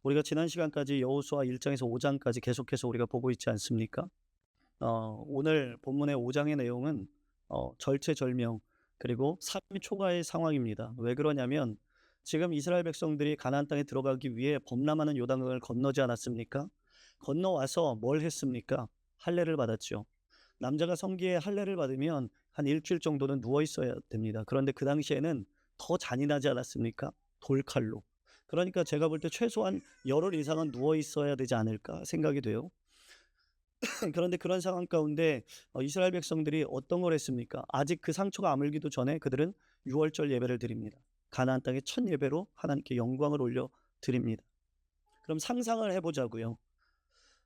우리가 지난 시간까지 여호수아 1장에서 5장까지 계속해서 우리가 보고 있지 않습니까? 오늘 본문의 5장의 내용은 절체절명 그리고 삶이 초과의 상황입니다. 왜 그러냐면 지금 이스라엘 백성들이 가나안 땅에 들어가기 위해 범람하는 요단강을 건너지 않았습니까? 건너와서 뭘 했습니까? 할례를 받았죠. 남자가 성기에 할례를 받으면 한 일주일 정도는 누워 있어야 됩니다. 그런데 그 당시에는 더 잔인하지 않았습니까? 돌칼로. 그러니까 제가 볼 때 최소한 열흘 이상은 누워 있어야 되지 않을까 생각이 돼요. 그런데 그런 상황 가운데 이스라엘 백성들이 어떤 걸 했습니까? 아직 그 상처가 아물기도 전에 그들은 유월절 예배를 드립니다. 가나안 땅의 첫 예배로 하나님께 영광을 올려 드립니다. 그럼 상상을 해보자고요.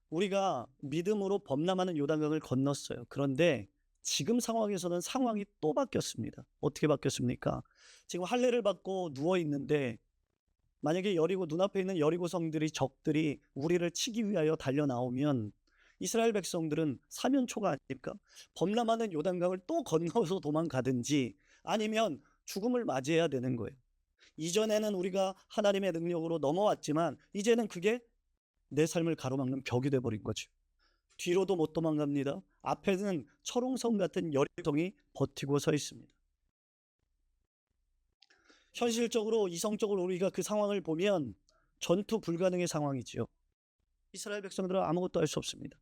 우리가 믿음으로 범람하는 요단강을 건넜어요. 그런데 지금 상황에서는 상황이 또 바뀌었습니다. 어떻게 바뀌었습니까? 지금 할례를 받고 누워 있는데 만약에 여리고 눈앞에 있는 여리고 성들이 적들이 우리를 치기 위하여 달려 나오면 이스라엘 백성들은 사면초가 아닐까? 범람하는 요단강을 또 건너서 도망가든지 아니면 죽음을 맞이해야 되는 거예요. 이전에는 우리가 하나님의 능력으로 넘어왔지만 이제는 그게 내 삶을 가로막는 벽이 돼버린 거죠. 뒤로도 못 도망갑니다. 앞에는 철옹성 같은 여리고성이 버티고 서 있습니다. 현실적으로 이성적으로 우리가 그 상황을 보면 전투 불가능의 상황이지요. 이스라엘 백성들은 아무것도 할 수 없습니다.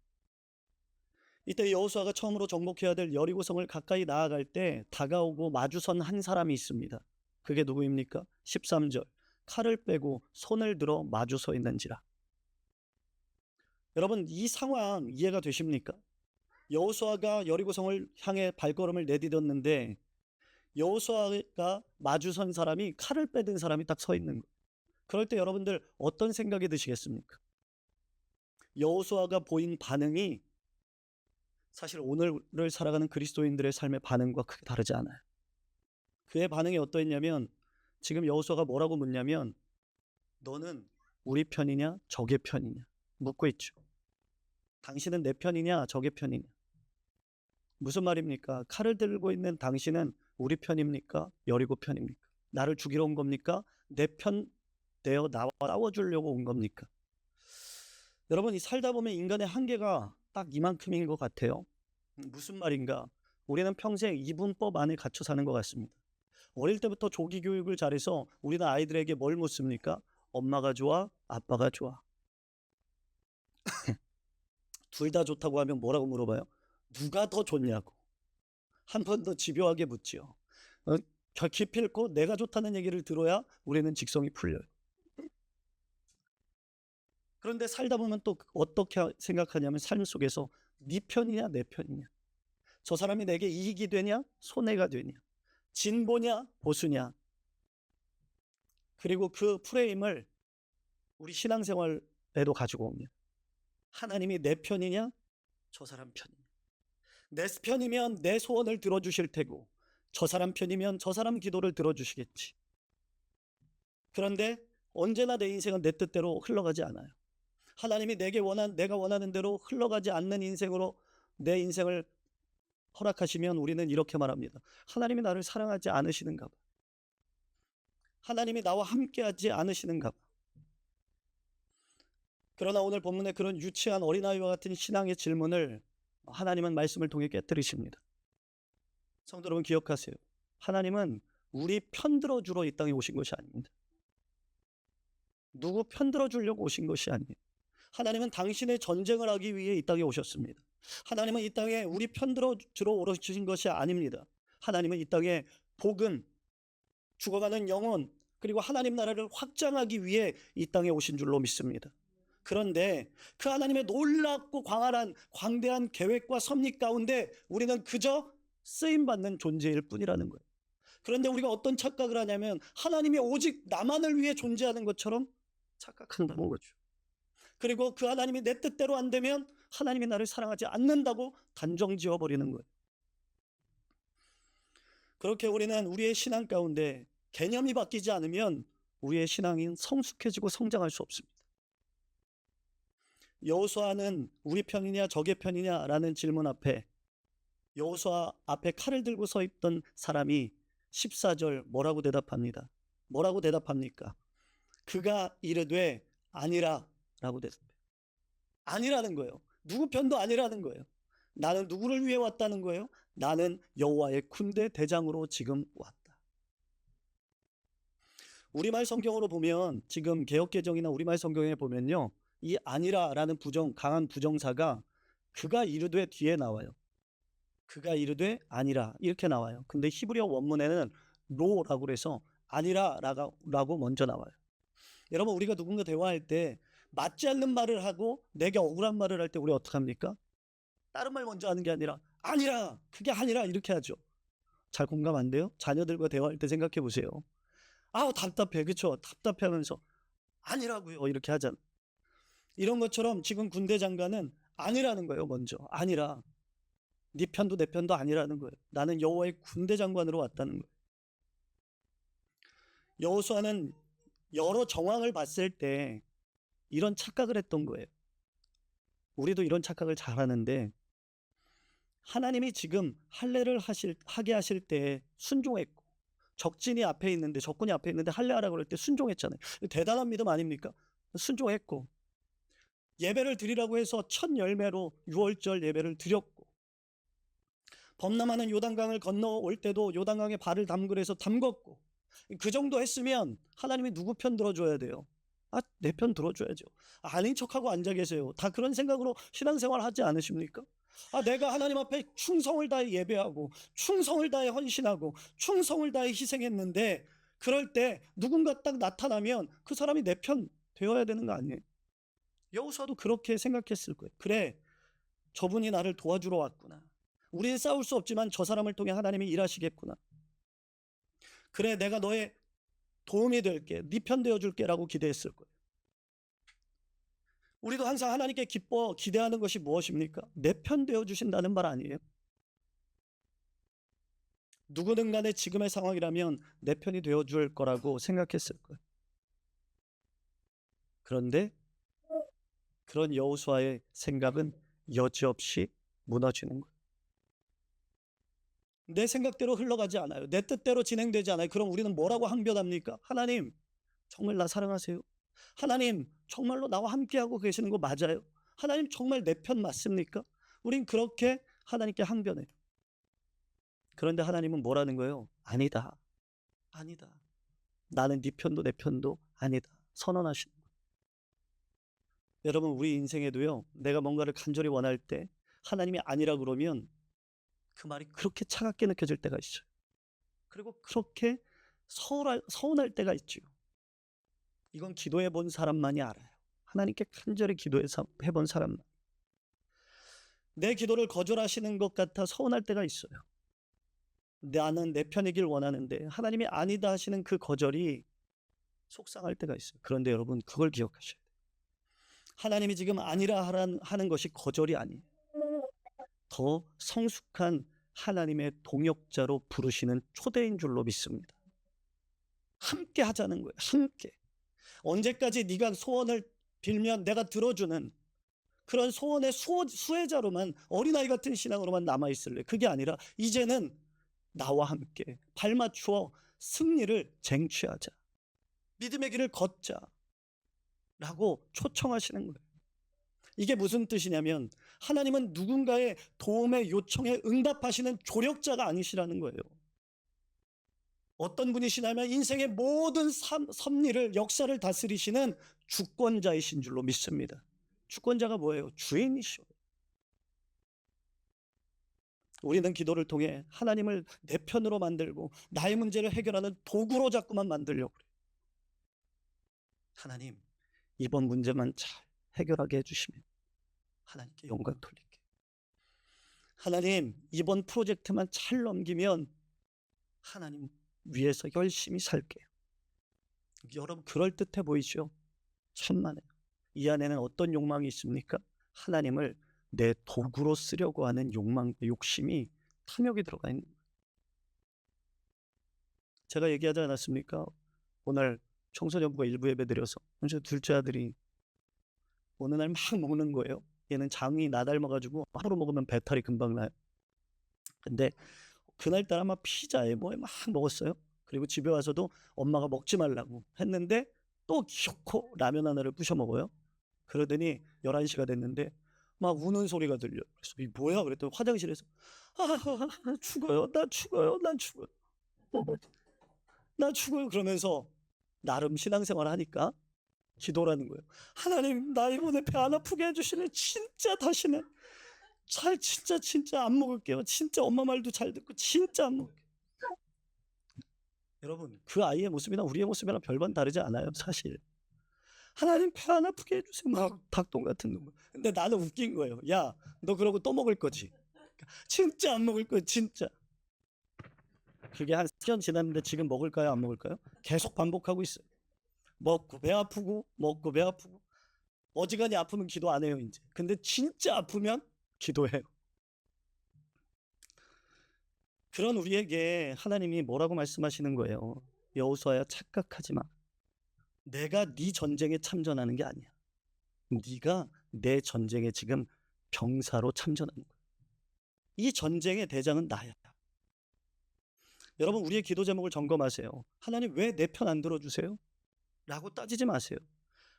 이때 여호수아가 처음으로 정복해야 될 여리고성을 가까이 나아갈 때 다가오고 마주선 한 사람이 있습니다. 그게 누구입니까? 13절. 칼을 빼고 손을 들어 마주 서 있는지라. 여러분, 이 상황 이해가 되십니까? 여호수아가 여리고성을 향해 발걸음을 내디뎠는데 여호수아가 마주선 사람이 칼을 빼든 사람이 딱 서 있는 거예요. 그럴 때 여러분들 어떤 생각이 드시겠습니까? 여호수아가 보인 반응이 사실 오늘을 살아가는 그리스도인들의 삶의 반응과 크게 다르지 않아요. 그의 반응이 어떠했냐면 지금 여호수아가 뭐라고 묻냐면 너는 우리 편이냐 적의 편이냐 묻고 있죠. 당신은 내 편이냐 적의 편이냐. 무슨 말입니까? 칼을 들고 있는 당신은 우리 편입니까? 여리고 편입니까? 나를 죽이러 온 겁니까? 내 편 되어 나와 싸워주려고 온 겁니까? 여러분, 이 살다 보면 인간의 한계가 딱 이만큼인 것 같아요. 무슨 말인가? 우리는 평생 이분법 안에 갇혀 사는 것 같습니다. 어릴 때부터 조기 교육을 잘해서 우리는 아이들에게 뭘 묻습니까? 엄마가 좋아? 아빠가 좋아? 둘 다 좋다고 하면 뭐라고 물어봐요? 누가 더 좋냐고. 한 번 더 집요하게 묻지요. 기필코 내가 좋다는 얘기를 들어야 우리는 직성이 풀려요. 그런데 살다 보면 또 어떻게 생각하냐면 삶 속에서 네 편이냐 내 편이냐, 저 사람이 내게 이익이 되냐 손해가 되냐, 진보냐 보수냐. 그리고 그 프레임을 우리 신앙생활에도 가지고 오면 하나님이 내 편이냐 저 사람 편이냐. 내 편이면 내 소원을 들어주실 테고 저 사람 편이면 저 사람 기도를 들어주시겠지. 그런데 언제나 내 인생은 내 뜻대로 흘러가지 않아요. 하나님이 내가 원하는 대로 흘러가지 않는 인생으로 내 인생을 허락하시면 우리는 이렇게 말합니다. 하나님이 나를 사랑하지 않으시는가 봐. 하나님이 나와 함께하지 않으시는가 봐. 그러나 오늘 본문에 그런 유치한 어린아이와 같은 신앙의 질문을 하나님은 말씀을 통해 깨뜨리십니다. 성도 여러분, 기억하세요. 하나님은 우리 편 들어주러 이 땅에 오신 것이 아닙니다. 누구 편 들어주려고 오신 것이 아니에요. 하나님은 당신의 전쟁을 하기 위해 이 땅에 오셨습니다. 하나님은 이 땅에 우리 편 들어주러 오신 것이 아닙니다. 하나님은 이 땅에 복음, 죽어가는 영혼, 그리고 하나님 나라를 확장하기 위해 이 땅에 오신 줄로 믿습니다. 그런데 그 하나님의 놀랍고 광대한 계획과 섭리 가운데 우리는 그저 쓰임받는 존재일 뿐이라는 거예요. 그런데 우리가 어떤 착각을 하냐면 하나님이 오직 나만을 위해 존재하는 것처럼 착각한다는 거죠. 그리고 그 하나님이 내 뜻대로 안 되면 하나님이 나를 사랑하지 않는다고 단정 지어버리는 거예요. 그렇게 우리는 우리의 신앙 가운데 개념이 바뀌지 않으면 우리의 신앙이 성숙해지고 성장할 수 없습니다. 여호수아는 우리 편이냐 적의 편이냐라는 질문 앞에 여호수아 앞에 칼을 들고 서 있던 사람이 14절 뭐라고 대답합니다. 뭐라고 대답합니까? 그가 이르되 아니라 라고 대답해요. 아니라는 거예요. 누구 편도 아니라는 거예요. 나는 누구를 위해 왔다는 거예요? 나는 여호와의 군대 대장으로 지금 왔다. 우리말 성경으로 보면, 지금 개역개정이나 우리말 성경에 보면요, 이 아니라라는 강한 부정사가 그가 이르되 뒤에 나와요. 그가 이르되 아니라 이렇게 나와요. 근데 히브리어 원문에는 로라고 그래서 아니라라고 먼저 나와요. 여러분, 우리가 누군가 대화할 때 맞지 않는 말을 하고 내게 억울한 말을 할 때 우리 어떻게 합니까? 다른 말 먼저 하는 게 아니라 아니라, 그게 아니라 이렇게 하죠. 잘 공감 안 돼요? 자녀들과 대화할 때 생각해 보세요. 아우 답답해, 그쵸? 답답해하면서 아니라고요 이렇게 하잖아. 이런 것처럼 지금 군대 장관은 아니라는 거예요. 먼저 아니라, 네 편도 내 편도 아니라는 거예요. 나는 여호와의 군대 장관으로 왔다는 거예요. 여호수아는 여러 정황을 봤을 때 이런 착각을 했던 거예요. 우리도 이런 착각을 잘 하는데, 하나님이 지금 할례를 하게 하실 때 순종했고, 적군이 앞에 있는데 할례하라고 그럴 때 순종했잖아요. 대단한 믿음 아닙니까? 순종했고, 예배를 드리라고 해서 첫 열매로 유월절 예배를 드렸고, 범람하는 요단강을 건너올 때도 요단강에 발을 담그래서 담궜고, 그 정도 했으면 하나님이 누구 편 들어줘야 돼요? 내 편 들어줘야죠. 아닌 척하고 앉아 계세요. 다 그런 생각으로 신앙생활 하지 않으십니까? 내가 하나님 앞에 충성을 다해 예배하고 충성을 다해 헌신하고 충성을 다해 희생했는데, 그럴 때 누군가 딱 나타나면 그 사람이 내 편 되어야 되는 거 아니에요? 여호수아도 그렇게 생각했을 거예요. 그래, 저분이 나를 도와주러 왔구나. 우리는 싸울 수 없지만 저 사람을 통해 하나님이 일하시겠구나. 그래, 내가 너의 도움이 될게, 네 편 되어줄게 라고 기대했을 거예요. 우리도 항상 하나님께 기대하는 것이 무엇입니까? 내 편 되어주신다는 말 아니에요? 누구든 간에 지금의 상황이라면 내 편이 되어줄 거라고 생각했을 거예요. 그런데 그런 여호수아의 생각은 여지없이 무너지는 거예요. 내 생각대로 흘러가지 않아요. 내 뜻대로 진행되지 않아요. 그럼 우리는 뭐라고 항변합니까? 하나님, 정말 나 사랑하세요? 하나님, 정말로 나와 함께하고 계시는 거 맞아요? 하나님, 정말 내 편 맞습니까? 우린 그렇게 하나님께 항변해요. 그런데 하나님은 뭐라는 거예요? 아니다. 아니다. 나는 네 편도 내 편도 아니다. 선언하시는 거예요. 여러분, 우리 인생에도요, 내가 뭔가를 간절히 원할 때 하나님이 아니라 그러면 그 말이 그렇게 차갑게 느껴질 때가 있어요. 그리고 그렇게 서운할 때가 있죠. 이건 기도해 본 사람만이 알아요. 하나님께 간절히 기도해서 해본 사람만. 내 기도를 거절하시는 것 같아 서운할 때가 있어요. 나는 내 편이길 원하는데 하나님이 아니다 하시는 그 거절이 속상할 때가 있어요. 그런데 여러분, 그걸 기억하셔야 돼요. 하나님이 지금 아니라 하는 것이 거절이 아니에요. 더 성숙한 하나님의 동역자로 부르시는 초대인 줄로 믿습니다. 함께 하자는 거예요. 함께. 언제까지 네가 소원을 빌면 내가 들어주는 그런 소원의 수혜자로만, 어린아이 같은 신앙으로만 남아있을래? 그게 아니라 이제는 나와 함께 발맞추어 승리를 쟁취하자, 믿음의 길을 걷자 라고 초청하시는 거예요. 이게 무슨 뜻이냐면, 하나님은 누군가의 도움의 요청에 응답하시는 조력자가 아니시라는 거예요. 어떤 분이시냐면 인생의 모든 섭리를, 역사를 다스리시는 주권자이신 줄로 믿습니다. 주권자가 뭐예요? 주인이시오. 우리는 기도를 통해 하나님을 내 편으로 만들고 나의 문제를 해결하는 도구로 자꾸만 만들려고 그래요. 하나님, 이번 문제만 잘 해결하게 해주시면 하나님께 영광 돌릴게요. 하나님, 이번 프로젝트만 잘 넘기면 하나님 위해서 열심히 살게요. 여러분, 그럴듯해 보이죠? 천만에요. 이 안에는 어떤 욕망이 있습니까? 하나님을 내 도구로 쓰려고 하는 욕심이 탐욕이 들어가 있는 거예요. 제가 얘기하지 않았습니까? 오늘 청소년부가 일부 예배 드려서 둘째 아들이 어느 날 막 먹는 거예요. 얘는 장이 나닮아가지고 하루 먹으면 배탈이 금방 나요. 근데 그날따라 막 피자에 뭐에 막 먹었어요. 그리고 집에 와서도 엄마가 먹지 말라고 했는데 또 기어코 라면 하나를 부셔 먹어요. 그러더니 11시가 됐는데 막 우는 소리가 들려. 그래서 이 뭐야? 그랬더니 화장실에서 죽어요. 나 죽어요. 난 죽어요. 나 죽어요. 그러면서 나름 신앙생활 하니까 기도라는 거예요. 하나님, 나 이번에 배 안 아프게 해주시네. 진짜 다시는 진짜 안 먹을게요. 진짜 엄마 말도 잘 듣고 진짜 안 먹을게요. 여러분, 그 아이의 모습이나 우리의 모습이나 별반 다르지 않아요, 사실. 하나님 배 안 아프게 해주세요. 막 닭똥 같은 놈. 근데 나는 웃긴 거예요. 야, 너 그러고 또 먹을 거지? 진짜 안 먹을 거야, 진짜. 그게 한 4년 지났는데 지금 먹을까요, 안 먹을까요? 계속 반복하고 있어요. 먹고 배 아프고 먹고 배 아프고 어지간히 아프면 기도 안 해요 이제. 근데 진짜 아프면 기도해요. 그런 우리에게 하나님이 뭐라고 말씀하시는 거예요? 여호수아야, 착각하지 마. 내가 네 전쟁에 참전하는 게 아니야. 네가 내 전쟁에 지금 병사로 참전하는 거야. 이 전쟁의 대장은 나야. 여러분, 우리의 기도 제목을 점검하세요. 하나님, 왜 내 편 안 들어주세요? 라고 따지지 마세요.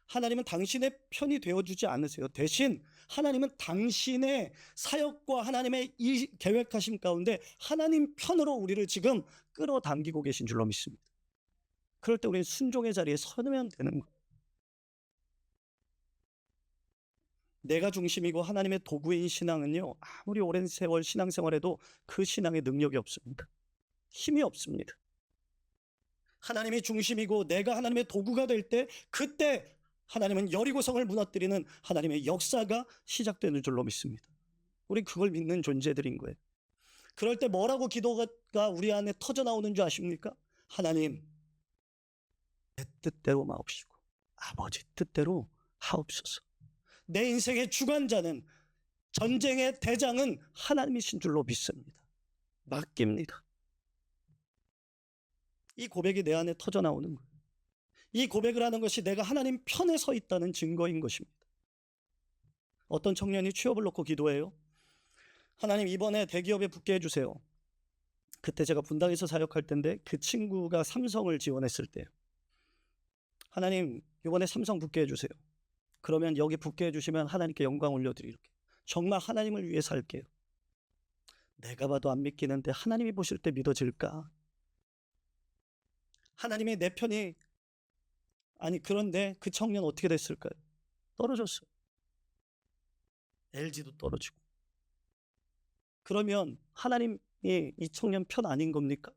하나님은 당신의 편이 되어주지 않으세요. 대신 하나님은 당신의 사역과 하나님의 이 계획하심 가운데 하나님 편으로 우리를 지금 끌어당기고 계신 줄로 믿습니다. 그럴 때 우리는 순종의 자리에 서면 되는 거예요. 내가 중심이고 하나님의 도구인 신앙은요, 아무리 오랜 세월 신앙생활해도 그 신앙에 능력이 없습니다. 힘이 없습니다. 하나님이 중심이고 내가 하나님의 도구가 될 때, 그때 하나님은 여리고성을 무너뜨리는 하나님의 역사가 시작되는 줄로 믿습니다. 우리 그걸 믿는 존재들인 거예요. 그럴 때 뭐라고 기도가 우리 안에 터져 나오는 줄 아십니까? 하나님, 내 뜻대로 마옵시고 아버지 뜻대로 하옵소서. 내 인생의 주관자는, 전쟁의 대장은 하나님이신 줄로 믿습니다. 맡깁니다. 이 고백이 내 안에 터져 나오는 거예요. 이 고백을 하는 것이 내가 하나님 편에 서 있다는 증거인 것입니다. 어떤 청년이 취업을 놓고 기도해요. 하나님, 이번에 대기업에 붙게 해주세요. 그때 제가 분당에서 사역할 때인데 그 친구가 삼성을 지원했을 때요. 하나님, 이번에 삼성 붙게 해주세요. 그러면 여기 붙게 해주시면 하나님께 영광 올려드릴게요. 정말 하나님을 위해 살게요. 내가 봐도 안 믿기는데 하나님이 보실 때 믿어질까? 하나님이 내 편이 아니, 그런데 그 청년 어떻게 됐을까요? 떨어졌어요. LG도 떨어지고. 그러면 하나님이 이 청년 편 아닌 겁니까?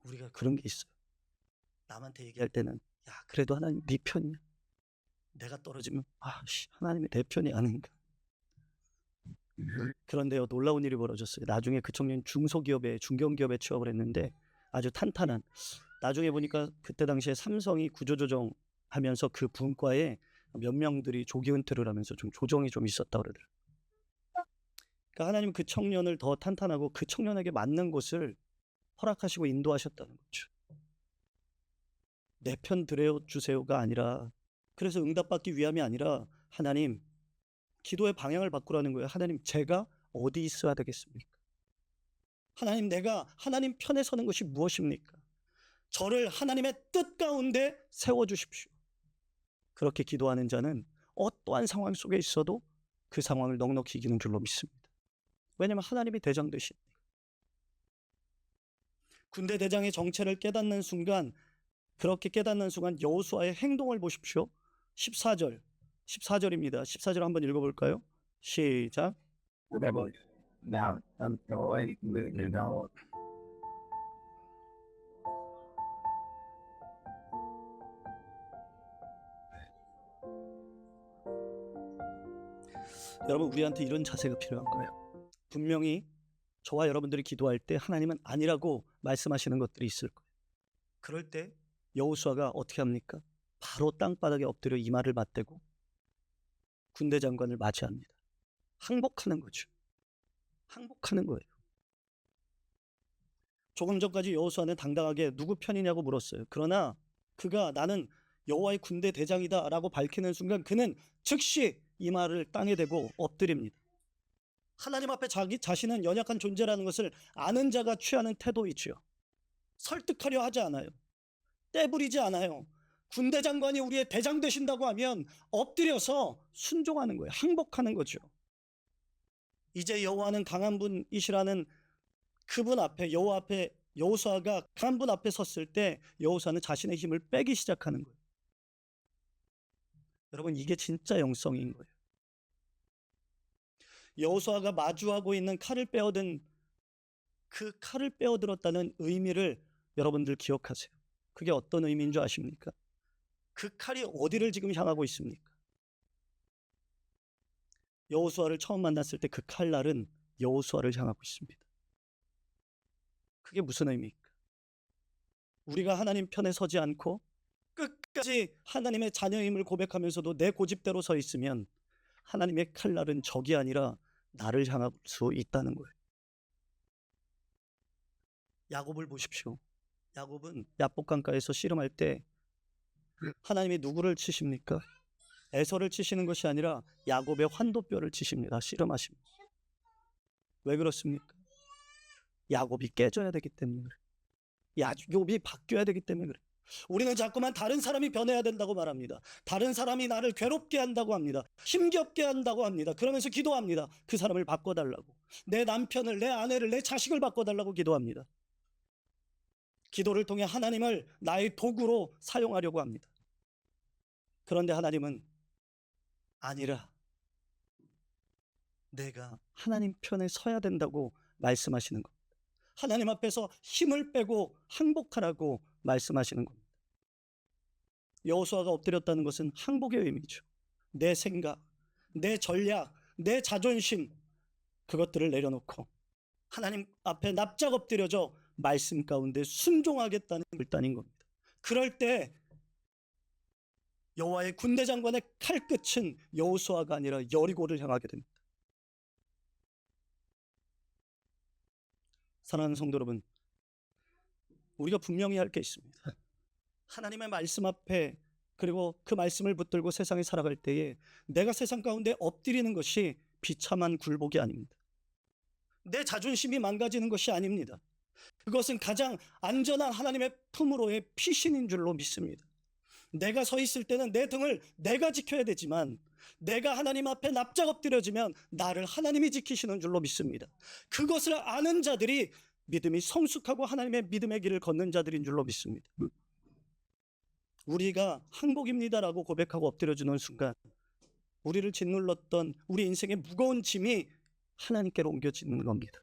우리가 그런 게 있어요. 남한테 얘기할 때는 야, 그래도 하나님 네 편이야. 내가 떨어지면 하나님이 내 편이 아닌가. 그런데요, 놀라운 일이 벌어졌어요. 나중에 그 청년 중소기업에, 중견기업에 취업을 했는데 아주 탄탄한, 나중에 보니까 그때 당시에 삼성이 구조조정 하면서 그 분과에 몇 명들이 조기 은퇴를 하면서 좀 조정이 좀 있었다 그러더라고요. 그러니까 하나님은 그 청년을 더 탄탄하고 그 청년에게 맞는 곳을 허락하시고 인도하셨다는 거죠. 내 편 들어주세요가 아니라, 그래서 응답받기 위함이 아니라 하나님, 기도의 방향을 바꾸라는 거예요. 하나님, 제가 어디 있어야 되겠습니까? 하나님, 내가 하나님 편에 서는 것이 무엇입니까? 저를 하나님의 뜻 가운데 세워주십시오. 그렇게 기도하는 자는 어떠한 상황 속에 있어도 그 상황을 넉넉히 이기는 줄로 믿습니다. 왜냐하면 하나님이 대장 되시니까. 군대 대장의 정체를 깨닫는 순간, 그렇게 깨닫는 순간 여호수아의 행동을 보십시오. 14절입니다. 14절 한번 읽어볼까요? 시작. 여러분, 우리한테 이런 자세가 필요한 거예요. 분명히 저와 여러분들이 기도할 때 하나님은 아니라고 말씀하시는 것들이 있을 거예요. 그럴 때 여호수아가 어떻게 합니까? 바로 땅바닥에 엎드려 이마를 맞대고 군대 장관을 맞이합니다. 항복하는 거죠. 항복하는 거예요. 조금 전까지 여호수아는 당당하게 누구 편이냐고 물었어요. 그러나 그가 나는 여호와의 군대 대장이다 라고 밝히는 순간 그는 즉시 이마를 땅에 대고 엎드립니다. 하나님 앞에 자기 자신은 연약한 존재라는 것을 아는 자가 취하는 태도이지요. 설득하려 하지 않아요. 떼부리지 않아요. 군대 장관이 우리의 대장 되신다고 하면 엎드려서 순종하는 거예요. 항복하는 거죠. 이제 여호와는 강한 분이시라는 그분 앞에, 여호와 앞에, 여호수아가 강한 분 앞에 섰을 때 여호수아는 자신의 힘을 빼기 시작하는 거예요. 여러분, 이게 진짜 영성인 거예요. 여호수아가 마주하고 있는 칼을 빼어든 그 칼을 빼어들었다는 의미를 여러분들 기억하세요. 그게 어떤 의미인 줄 아십니까? 그 칼이 어디를 지금 향하고 있습니까? 여호수아를 처음 만났을 때 그 칼날은 여호수아를 향하고 있습니다. 그게 무슨 의미입니까? 우리가 하나님 편에 서지 않고 끝까지 하나님의 자녀임을 고백하면서도 내 고집대로 서 있으면 하나님의 칼날은 적이 아니라 나를 향할 수 있다는 거예요. 야곱을 보십시오. 야곱은 야복강가에서 씨름할 때 하나님이 누구를 치십니까? 에서를 치시는 것이 아니라 야곱의 환도뼈를 치십니다. 씨름하십니다. 왜 그렇습니까? 야곱이 깨져야 되기 때문에 그래요. 야곱이 바뀌어야 되기 때문에 그래요. 우리는 자꾸만 다른 사람이 변해야 된다고 말합니다. 다른 사람이 나를 괴롭게 한다고 합니다. 힘겹게 한다고 합니다. 그러면서 기도합니다. 그 사람을 바꿔달라고. 내 남편을, 내 아내를, 내 자식을 바꿔달라고 기도합니다. 기도를 통해 하나님을 나의 도구로 사용하려고 합니다. 그런데 하나님은 아니라 내가 하나님 편에 서야 된다고 말씀하시는 겁니다. 하나님 앞에서 힘을 빼고 항복하라고 말씀하시는 겁니다. 여호수아가 엎드렸다는 것은 항복의 의미죠. 내 생각, 내 전략, 내 자존심, 그것들을 내려놓고 하나님 앞에 납작 엎드려져 말씀 가운데 순종하겠다는 결단인 겁니다. 그럴 때 여호와의 군대 장관의 칼끝은 여호수아가 아니라 여리고를 향하게 됩니다. 사랑하는 성도 여러분, 우리가 분명히 할 게 있습니다. 하나님의 말씀 앞에, 그리고 그 말씀을 붙들고 세상에 살아갈 때에 내가 세상 가운데 엎드리는 것이 비참한 굴복이 아닙니다. 내 자존심이 망가지는 것이 아닙니다. 그것은 가장 안전한 하나님의 품으로의 피신인 줄로 믿습니다. 내가 서 있을 때는 내 등을 내가 지켜야 되지만 내가 하나님 앞에 납작 엎드려지면 나를 하나님이 지키시는 줄로 믿습니다. 그것을 아는 자들이 믿음이 성숙하고 하나님의 믿음의 길을 걷는 자들인 줄로 믿습니다. 우리가 항복입니다라고 고백하고 엎드려주는 순간 우리를 짓눌렀던 우리 인생의 무거운 짐이 하나님께로 옮겨지는 겁니다.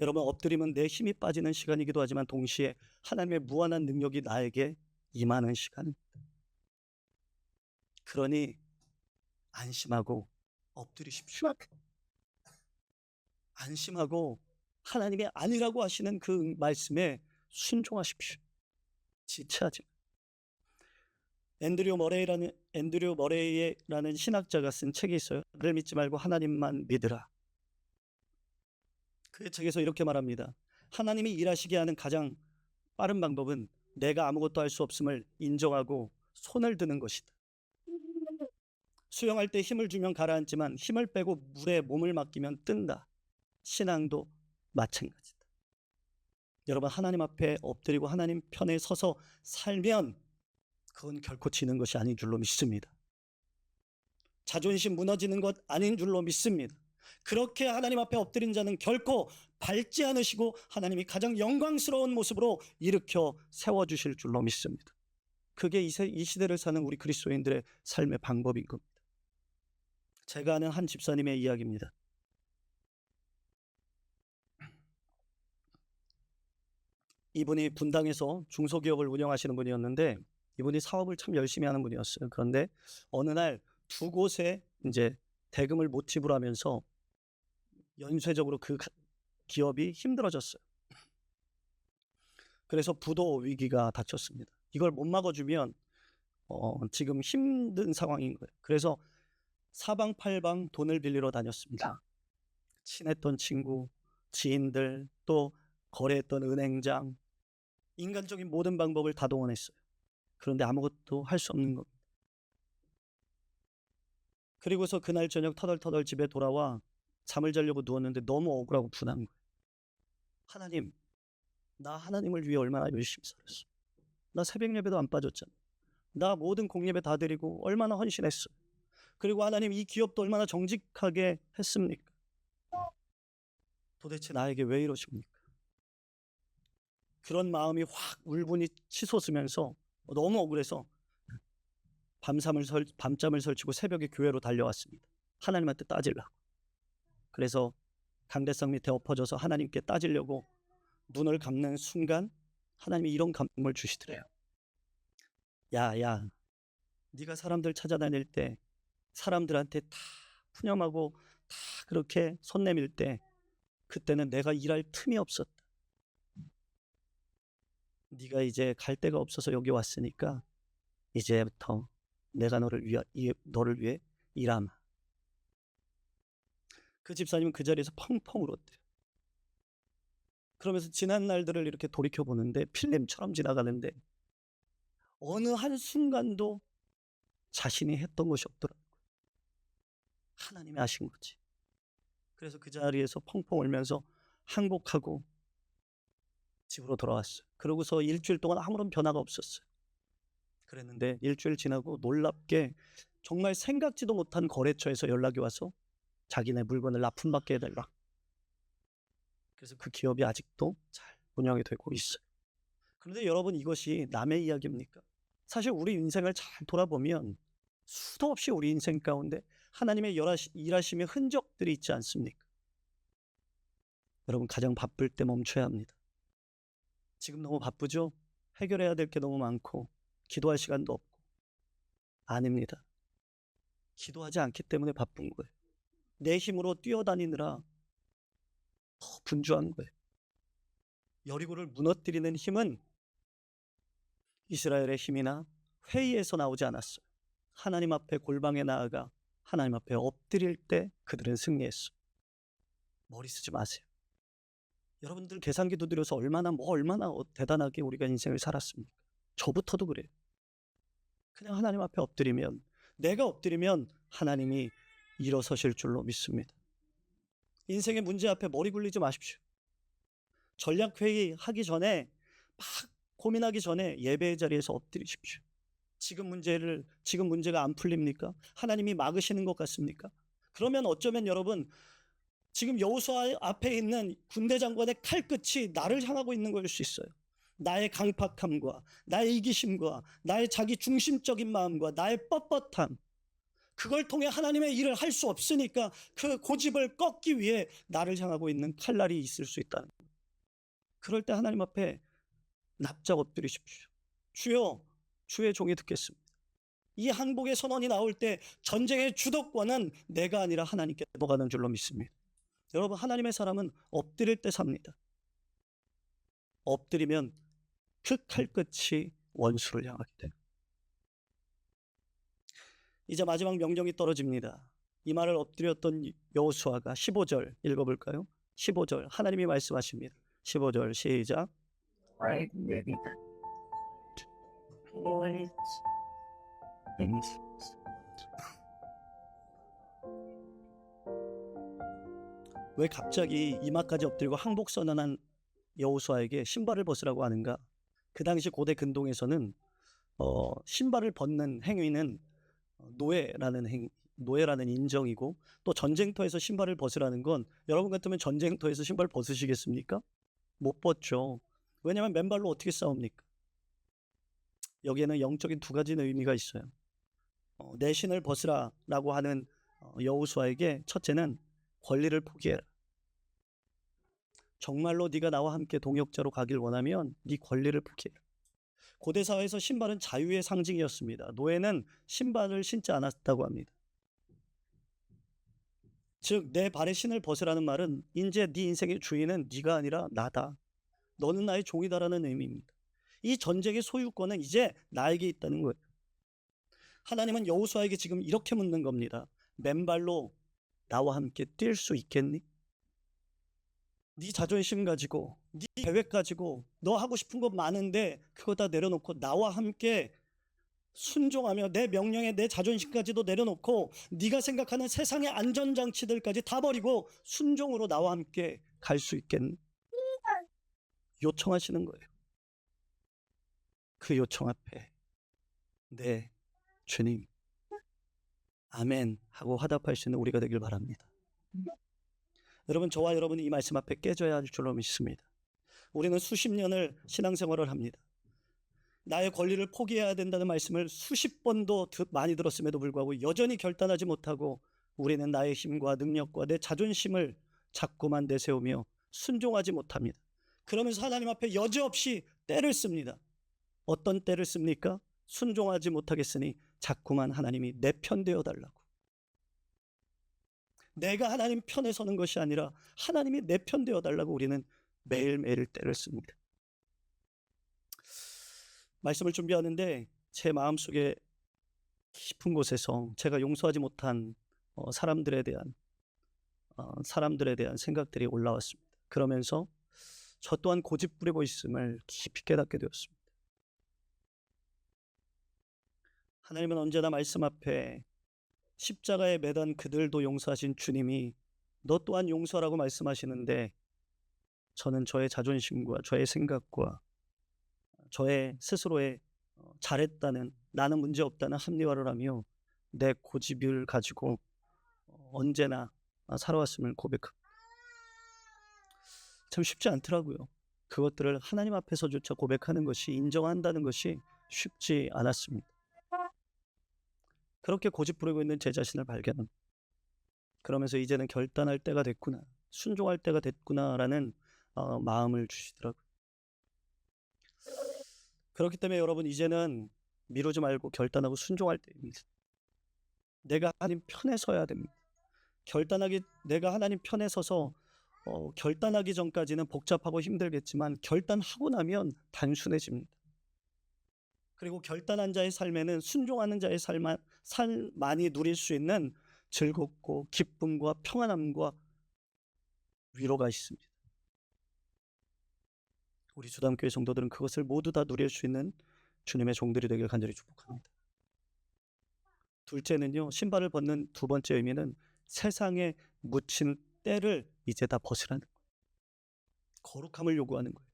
여러분, 엎드리면 내 힘이 빠지는 시간이기도 하지만 동시에 하나님의 무한한 능력이 나에게 임하는 시간입니다. 그러니 안심하고 엎드리십시오. 안심하고 하나님이 아니라고 하시는 그 말씀에 순종하십시오. 지체하지 마. 앤드류 머레이라는 신학자가 쓴 책이 있어요. 나를 믿지 말고 하나님만 믿으라. 그 책에서 이렇게 말합니다. 하나님이 일하시게 하는 가장 빠른 방법은 내가 아무것도 할 수 없음을 인정하고 손을 드는 것이다. 수영할 때 힘을 주면 가라앉지만 힘을 빼고 물에 몸을 맡기면 뜬다. 신앙도 마찬가지다. 여러분, 하나님 앞에 엎드리고 하나님 편에 서서 살면 그건 결코 지는 것이 아닌 줄로 믿습니다. 자존심 무너지는 것 아닌 줄로 믿습니다. 그렇게 하나님 앞에 엎드린 자는 결코 밟지 않으시고 하나님이 가장 영광스러운 모습으로 일으켜 세워주실 줄로 믿습니다. 그게 이 시대를 사는 우리 그리스도인들의 삶의 방법인 겁니다. 제가 아는 한 집사님의 이야기입니다. 이분이 분당에서 중소기업을 운영하시는 분이었는데 이분이 사업을 참 열심히 하는 분이었어요. 그런데 어느 날 두 곳에 이제 대금을 못 지불하면서 연쇄적으로 그 기업이 힘들어졌어요. 그래서 부도 위기가 닥쳤습니다. 이걸 못 막아주면 지금 힘든 상황인 거예요. 그래서 사방팔방 돈을 빌리러 다녔습니다. 친했던 친구, 지인들, 또 거래했던 은행장, 인간적인 모든 방법을 다 동원했어요. 그런데 아무것도 할 수 없는 겁니다. 그리고서 그날 저녁 터덜터덜 집에 돌아와 잠을 자려고 누웠는데 너무 억울하고 분한 거예요. 하나님, 나 하나님을 위해 얼마나 열심히 살았어. 나 새벽 예배도 안 빠졌잖아. 나 모든 공예배 다 드리고 얼마나 헌신했어. 그리고 하나님 이 기업도 얼마나 정직하게 했습니까? 도대체 나에게 왜 이러십니까? 그런 마음이 확 울분이 치솟으면서 너무 억울해서 밤잠을 설치고 새벽에 교회로 달려왔습니다. 하나님한테 따지려고. 그래서 강대상 밑에 엎어져서 하나님께 따지려고 눈을 감는 순간 하나님이 이런 감동을 주시더래요. 야, 네가 사람들 찾아다닐 때 사람들한테 다 푸념하고 다 그렇게 손 내밀 때 그때는 내가 일할 틈이 없었다. 네가 이제 갈 데가 없어서 여기 왔으니까 이제부터 내가 너를 위해 일하마. 그 집사님은 그 자리에서 펑펑 울었대요. 그러면서 지난 날들을 이렇게 돌이켜보는데 필름처럼 지나가는데 어느 한순간도 자신이 했던 것이 없더라고요. 하나님이 하신 거지. 그래서 그 자리에서 펑펑 울면서 항복하고 집으로 돌아왔어요. 그러고서 일주일 동안 아무런 변화가 없었어요. 그랬는데 일주일 지나고 놀랍게 정말 생각지도 못한 거래처에서 연락이 와서 자기네 물건을 납품받게 해달라. 그래서 그 기업이 아직도 잘 운영이 되고 있어요. 그런데 여러분, 이것이 남의 이야기입니까? 사실 우리 인생을 잘 돌아보면 수도 없이 우리 인생 가운데 하나님의 일하심의 흔적들이 있지 않습니까? 여러분, 가장 바쁠 때 멈춰야 합니다. 지금 너무 바쁘죠? 해결해야 될 게 너무 많고 기도할 시간도 없고. 아닙니다. 기도하지 않기 때문에 바쁜 거예요. 내 힘으로 뛰어다니느라 더 분주한 거예요. 여리고를 무너뜨리는 힘은 이스라엘의 힘이나 회의에서 나오지 않았어요. 하나님 앞에 골방에 나아가 하나님 앞에 엎드릴 때 그들은 승리했어요. 머리 쓰지 마세요. 여러분들 계산기 두드려서 얼마나 대단하게 우리가 인생을 살았습니까? 저부터도 그래요. 그냥 하나님 앞에 엎드리면, 내가 엎드리면 하나님이 일어서실 줄로 믿습니다. 인생의 문제 앞에 머리 굴리지 마십시오. 전략회의 하기 전에 막 고민하기 전에 예배의 자리에서 엎드리십시오. 지금 문제가 안 풀립니까? 하나님이 막으시는 것 같습니까? 그러면 어쩌면 여러분, 지금 여호수아 앞에 있는 군대 장관의 칼끝이 나를 향하고 있는 것일 수 있어요. 나의 강팍함과 나의 이기심과 나의 자기 중심적인 마음과 나의 뻣뻣함, 그걸 통해 하나님의 일을 할 수 없으니까 그 고집을 꺾기 위해 나를 향하고 있는 칼날이 있을 수 있다는 거예요. 그럴 때 하나님 앞에 납작 엎드리십시오. 주여, 주의 종이 듣겠습니다. 이 항복의 선언이 나올 때 전쟁의 주도권은 내가 아니라 하나님께 넘어가는 줄로 믿습니다. 여러분, 하나님의 사람은 엎드릴 때 삽니다. 엎드리면 그 칼끝이 원수를 향하게 돼요. 이제 마지막 명령이 떨어집니다. 이 말을 엎드렸던 여호수아가 15절 읽어볼까요? 15절 하나님이 말씀하십니다. 15절 시작. 왜 갑자기 이마까지 엎드리고 항복 선언한 여호수아에게 신발을 벗으라고 하는가? 그 당시 고대 근동에서는 신발을 벗는 행위는 노예라는 인정이고, 또 전쟁터에서 신발을 벗으라는 건, 여러분 같으면 전쟁터에서 신발 벗으시겠습니까? 못 벗죠. 왜냐하면 맨발로 어떻게 싸웁니까? 여기에는 영적인 두 가지 의미가 있어요. 내 신을 벗으라라고 하는 여호수아에게 첫째는 권리를 포기해라. 정말로 네가 나와 함께 동역자로 가길 원하면 네 권리를 포기해라. 고대 사회에서 신발은 자유의 상징이었습니다. 노예는 신발을 신지 않았다고 합니다. 즉, 내 발에 신을 벗으라는 말은 이제 네 인생의 주인은 네가 아니라 나다. 너는 나의 종이다라는 의미입니다. 이 전쟁의 소유권은 이제 나에게 있다는 거예요. 하나님은 여호수아에게 지금 이렇게 묻는 겁니다. 맨발로 나와 함께 뛸 수 있겠니? 네 자존심 가지고, 네 계획 가지고, 너 하고 싶은 거 많은데 그거 다 내려놓고 나와 함께 순종하며 내 명령에 내 자존심까지도 내려놓고 네가 생각하는 세상의 안전장치들까지 다 버리고 순종으로 나와 함께 갈 수 있겠니? 요청하시는 거예요. 그 요청 앞에 네, 주님, 아멘 하고 화답할 수 있는 우리가 되길 바랍니다. 여러분, 저와 여러분이 이 말씀 앞에 깨져야 할 줄로 믿습니다. 우리는 수십 년을 신앙생활을 합니다. 나의 권리를 포기해야 된다는 말씀을 수십 번도 많이 들었음에도 불구하고 여전히 결단하지 못하고 우리는 나의 힘과 능력과 내 자존심을 자꾸만 내세우며 순종하지 못합니다. 그러면서 하나님 앞에 여지없이 때를 씁니다. 어떤 때를 씁니까? 순종하지 못하겠으니 자꾸만 하나님이 내 편 되어 달라고. 내가 하나님 편에 서는 것이 아니라 하나님이 내 편 되어 달라고 우리는 매일매일 때를 씁니다. 말씀을 준비하는데 제 마음속에 깊은 곳에서 제가 용서하지 못한 사람들에 대한 생각들이 올라왔습니다. 그러면서 저 또한 고집부리고 있음을 깊이 깨닫게 되었습니다. 하나님은 언제나 말씀 앞에 십자가에 매단 그들도 용서하신 주님이 너 또한 용서라고 말씀하시는데, 저는 저의 자존심과 저의 생각과 저의 스스로의 잘했다는, 나는 문제없다는 합리화를 하며 내 고집을 가지고 언제나 살아왔음을 고백합니다. 참 쉽지 않더라고요. 그것들을 하나님 앞에서조차 고백하는 것이, 인정한다는 것이 쉽지 않았습니다. 그렇게 고집 부리고 있는 제 자신을 발견합니다. 그러면서 이제는 결단할 때가 됐구나, 순종할 때가 됐구나라는 마음을 주시더라고요. 그렇기 때문에 여러분, 이제는 미루지 말고 결단하고 순종할 때입니다. 내가 하나님 편에 서야 됩니다. 내가 하나님 편에 서서 결단하기 전까지는 복잡하고 힘들겠지만 결단하고 나면 단순해집니다. 그리고 결단한 자의 삶에는 순종하는 자의 삶만이 누릴 수 있는 즐겁고 기쁨과 평안함과 위로가 있습니다. 우리 주담교회 성도들은 그것을 모두 다 누릴 수 있는 주님의 종들이 되길 간절히 축복합니다. 둘째는요, 신발을 벗는 두 번째 의미는 세상에 묻힌 때를 이제 다 벗으라는 거예요. 거룩함을 요구하는 거예요.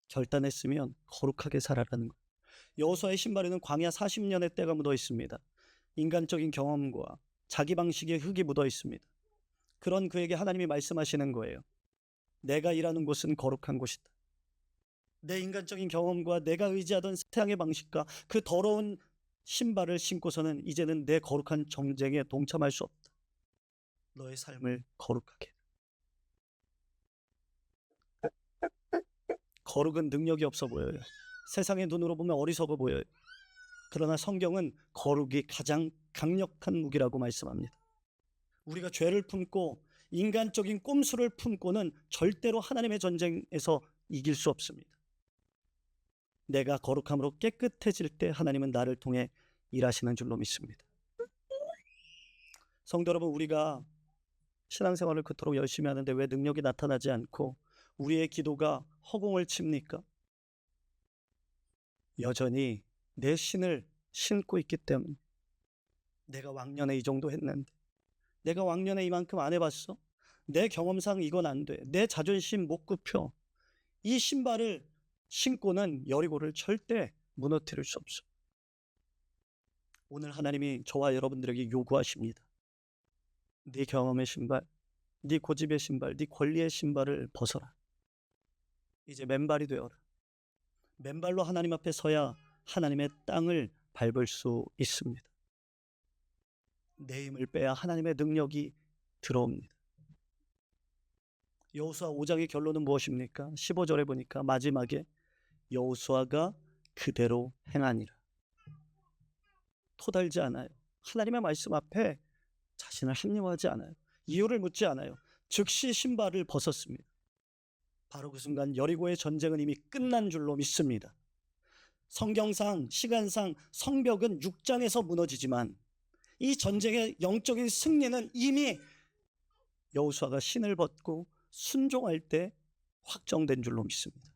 결단했으면 거룩하게 살아라는 거예요. 여호수아의 신발에는 광야 40년의 때가 묻어 있습니다. 인간적인 경험과 자기 방식의 흙이 묻어 있습니다. 그런 그에게 하나님이 말씀하시는 거예요. 내가 일하는 곳은 거룩한 곳이다. 내 인간적인 경험과 내가 의지하던 세상의 방식과 그 더러운 신발을 신고서는 이제는 내 거룩한 정쟁에 동참할 수 없다. 너의 삶을 거룩하게. 거룩은 능력이 없어 보여요. 세상의 눈으로 보면 어리석어 보여요. 그러나 성경은 거룩이 가장 강력한 무기라고 말씀합니다. 우리가 죄를 품고 인간적인 꼼수를 품고는 절대로 하나님의 전쟁에서 이길 수 없습니다. 내가 거룩함으로 깨끗해질 때 하나님은 나를 통해 일하시는 줄로 믿습니다. 성도 여러분, 우리가 신앙생활을 그토록 열심히 하는데 왜 능력이 나타나지 않고 우리의 기도가 허공을 칩니까? 여전히 내 신을 신고 있기 때문에. 내가 왕년에 이 정도 했는데, 내가 왕년에 이만큼 안 해봤어? 내 경험상 이건 안 돼. 내 자존심 못 굽혀. 이 신발을 신고는 여리고를 절대 무너뜨릴 수 없어. 오늘 하나님이 저와 여러분들에게 요구하십니다. 네 경험의 신발, 네 고집의 신발, 네 권리의 신발을 벗어라. 이제 맨발이 되어라. 맨발로 하나님 앞에 서야 하나님의 땅을 밟을 수 있습니다. 내 힘을 빼야 하나님의 능력이 들어옵니다. 여호수아 5장의 결론은 무엇입니까? 15절에 보니까 마지막에 여호수아가 그대로 행하니라. 토달지 않아요. 하나님의 말씀 앞에 자신을 합리화하지 않아요. 이유를 묻지 않아요. 즉시 신발을 벗었습니다. 바로 그 순간 여리고의 전쟁은 이미 끝난 줄로 믿습니다. 성경상, 시간상 성벽은 6장에서 무너지지만 이 전쟁의 영적인 승리는 이미 여호수아가 신을 벗고 순종할 때 확정된 줄로 믿습니다.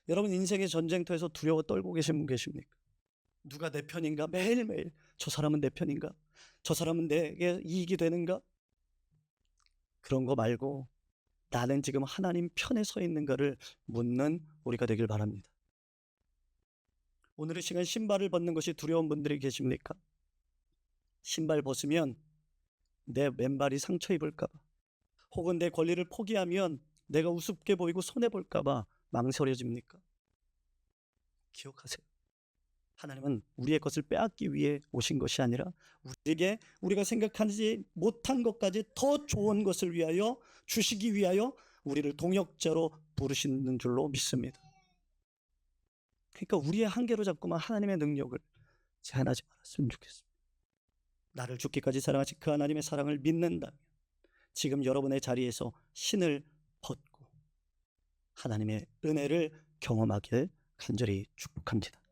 여러분, 인생의 전쟁터에서 두려워 떨고 계신 분 계십니까? 누가 내 편인가? 매일매일 저 사람은 내 편인가? 저 사람은 내게 이익이 되는가? 그런 거 말고 나는 지금 하나님 편에 서 있는가를 묻는 우리가 되길 바랍니다. 오늘 이 시간 신발을 벗는 것이 두려운 분들이 계십니까? 신발 벗으면 내 맨발이 상처 입을까 봐, 혹은 내 권리를 포기하면 내가 우습게 보이고 손해 볼까 봐 망설여집니까? 기억하세요. 하나님은 우리의 것을 빼앗기 위해 오신 것이 아니라 우리에게 우리가 생각하지 못한 것까지 더 좋은 것을 위하여 주시기 위하여 우리를 동역자로 부르시는 줄로 믿습니다. 그러니까 우리의 한계로 잡고만 하나님의 능력을 제한하지 말았으면 좋겠습니다. 나를 죽기까지 사랑하신 그 하나님의 사랑을 믿는다면 지금 여러분의 자리에서 신을 벗고 하나님의 은혜를 경험하길 간절히 축복합니다.